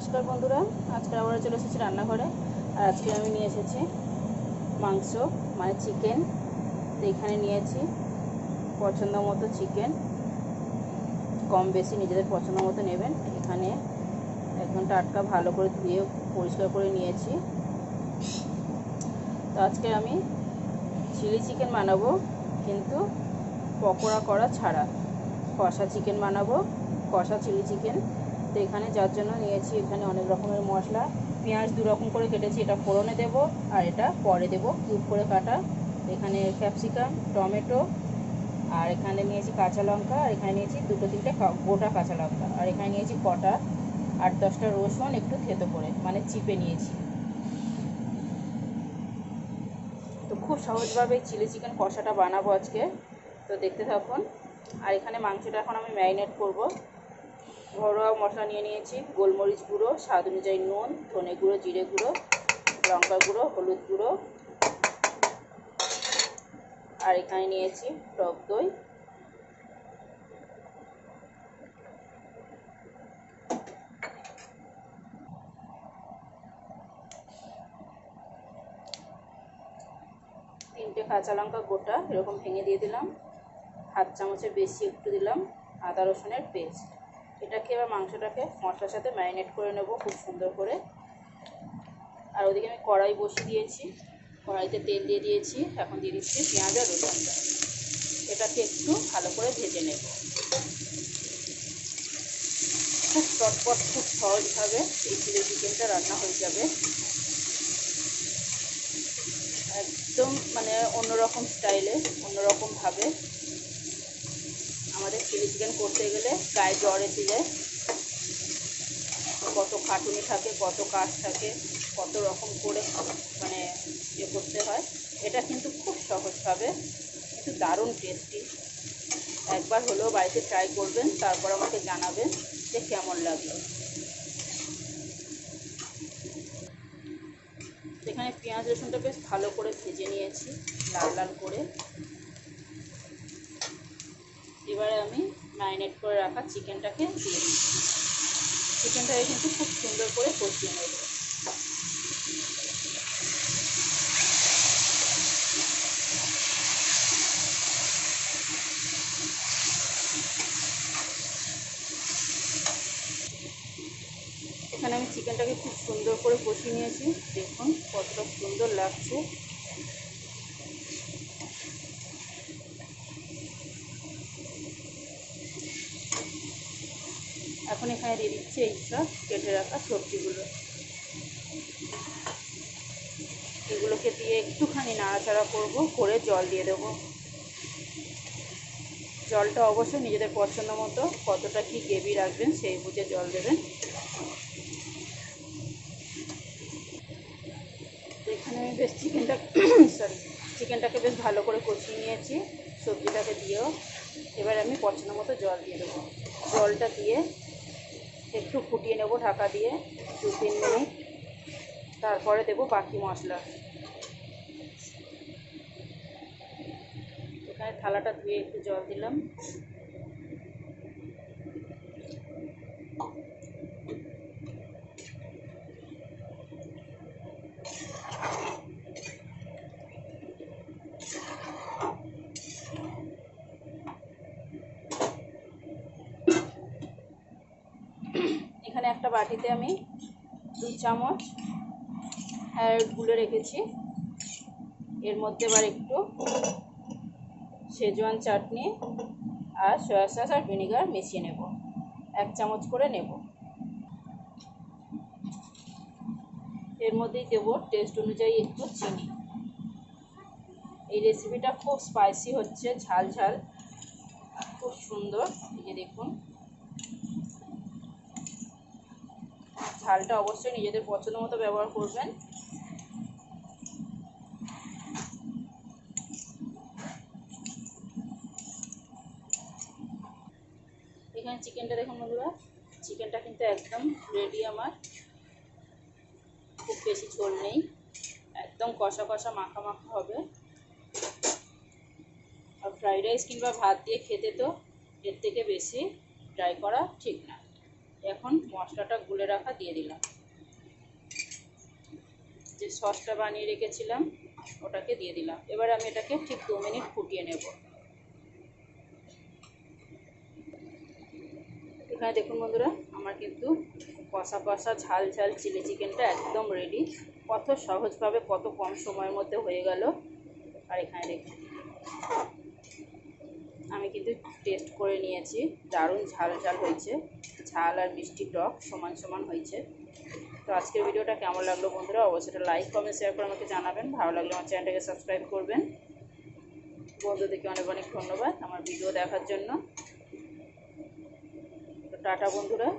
নমস্কার বন্ধুরা, আজকে আবার চলে এসেছি রান্নাঘরে। আর আজকে আমি নিয়ে এসেছি মাংস, মানে চিকেন। তো এখানে নিয়েছি পছন্দ মতো চিকেন, কম বেশি নিজেদের পছন্দ মতো নেবেন। এখানে একদম টাটকা ভালো করে ধুয়ে পরিষ্কার করে নিয়েছি। তো আজকে আমি চিলি চিকেন বানাবো, কিন্তু পকোড়া করা ছাড়া। কষা চিকেন বানাবো, কষা চিলি চিকেন। তো এখানে যার জন্য নিয়েছি এখানে অনেক রকমের মশলা। পেঁয়াজ দু রকম করে কেটেছি, এটা ফোড়নে দেব আর এটা পরে দেব কিউব করে কাটা। এখানে ক্যাপসিকাম, টমেটো, আর এখানে নিয়েছি কাঁচা লঙ্কা, আর এখানে নিয়েছি দুটো তিনটে গোটা কাঁচা লঙ্কা, আর এখানে নিয়েছি কটা 8-10টা রসুন একটু থেতো করে, মানে চিপে নিয়েছি। তো খুব সহজভাবে চিলি চিকেন কষাটা বানাবো আজকে, তো দেখতে থাকুন। আর এখানে মাংসটা এখন আমি ম্যারিনেট করব। ঘরোয়া মশলা নিয়ে নিয়েছি, গোলমরিচ গুঁড়ো, স্বাদ অনুযায়ী নুন, ধনে গুঁড়ো, জিরে গুঁড়ো, লঙ্কা গুঁড়ো, হলুদ গুঁড়ো, আর এখানে নিয়েছি টক দই। তিনটে কাঁচা লঙ্কা গোটা এরকম ভেঙে দিয়ে দিলাম। হাফ চামচের বেশি একটু দিলাম আদা রসুনের পেস্ট। এটাকে এবার মাংসটাকে মশলার সাথে ম্যারিনেট করে নেব খুব সুন্দর করে। আর ওদিকে আমি কড়াই বসিয়ে দিয়েছি, কড়াইতে তেল দিয়ে দিয়েছি। এখন দিয়ে দিচ্ছি পেঁয়াজ আর রসুনটা। এটাকে একটু ভালো করে ভেজে নেব। খুব চটপট, খুব সহজভাবে এই চিলি চিকেনটা রান্না হয়ে যাবে। একদম মানে অন্যরকম স্টাইলে, অন্যরকমভাবে। আমাদের চিলি চিকেন করতে গেলে গায়ে জ্বর এসে যায়। কত খাটুনি থাকে, কত কাজ থাকে, কত রকম করে মানে করতে হয়। এটা কিন্তু খুব সহজভাবে, কিন্তু দারুণ টেস্টি। একবার হলেও বাড়িতে ট্রাই করবেন, তারপর আমাকে জানাবেন যে কেমন লাগলো। এখানে পেঁয়াজ রসুনটা বেশ ভালো করে ভেজে নিয়েছি, লাল লাল করে। এবারে আমি ম্যারিনেট করে রাখা চিকেনটাকে দিয়ে দিচ্ছি। চিকেনটাকে কিন্তু খুব সুন্দর করে কষিয়ে নেব। এখানে আমি চিকেনটাকে খুব সুন্দর করে কষিয়ে নিয়েছি, দেখুন কতটা সুন্দর লাগছে। এখন এখানে দিয়ে দিচ্ছি এই সব কেটে রাখা সবজিগুলো। এগুলোকে দিয়ে একটুখানি নাড়াচাড়া করব, করে জল দিয়ে দেবো। জলটা অবশ্যই নিজেদের পছন্দ মতো কতটা কি গ্রেভি রাখবেন সেই বুঝে জল দেবেন। এখানে আমি বেশ চিকেনটাকে বেশ ভালো করে কষিয়ে নিয়েছি সবজিটাকে দিয়েও। এবার আমি পছন্দ মতো জল দিয়ে দেবো। জলটা দিয়ে একটু ফুটিয়ে নেব ঢাকা দিয়ে 2-3 মিনিট। তারপরে দেবো বাকি মশলা। এখানে থালাটা ধুয়ে একটু জল দিলাম। এখানে একটা বাটিতে আমি 2 চামচ গুলে রেখেছি। এর মধ্যে এবার একটু শেজওয়ান চাটনি আর সয়া সস আর ভিনেগার মিশিয়ে নেব, 1 চামচ করে নেব। এর মধ্যেই দেব টেস্ট অনুযায়ী একটু চিনি। এই রেসিপিটা খুব স্পাইসি হচ্ছে, ঝাল ঝাল, খুব সুন্দর। এই যে দেখুন, ঝালটা অবশ্যই নিজেদের পছন্দ মতো ব্যবহার করবেন। এখানে চিকেনটা দেখুন বন্ধুরা, চিকেনটা কিন্তু একদম রেডি আমার। খুব বেশি ঝোল নেই, একদম কষা কষা মাখা মাখা হবে। আর ফ্রাইড রাইস কিংবা ভাত দিয়ে খেতে তো এর থেকে বেশি ট্রাই করা ঠিক না। এখন মশলাটা গুলে রাখা দিয়ে দিলাম, যে সসটা বানিয়ে রেখেছিলাম ওটাকে দিয়ে দিলাম। এবার আমি এটাকে ঠিক 2 মিনিট ফুটিয়ে নেব। এখানে দেখুন বন্ধুরা, আমার কিন্তু কষা কষা ঝাল ঝাল চিলি চিকেনটা একদম রেডি। কত সহজভাবে কত কম সময়ের মধ্যে হয়ে গেল। আর এখানে দেখুন আমি কিন্তু টেস্ট করে নিয়েছি, দারুণ ঝাল ঝাল হয়েছে, ঝাল আর মিষ্টি টক সমান সমান হয়েছে। তো আজকের ভিডিওটা কেমন লাগলো বন্ধুরা, অবশ্যই লাইক কমেন্ট শেয়ার করে আমাকে জানাবেন। ভালো লাগলে আমার চ্যানেলটাকে সাবস্ক্রাইব করবেন। বন্ধুদেরকে অনেক অনেক ধন্যবাদ আমার ভিডিও দেখার জন্য। তো টাটা বন্ধুরা।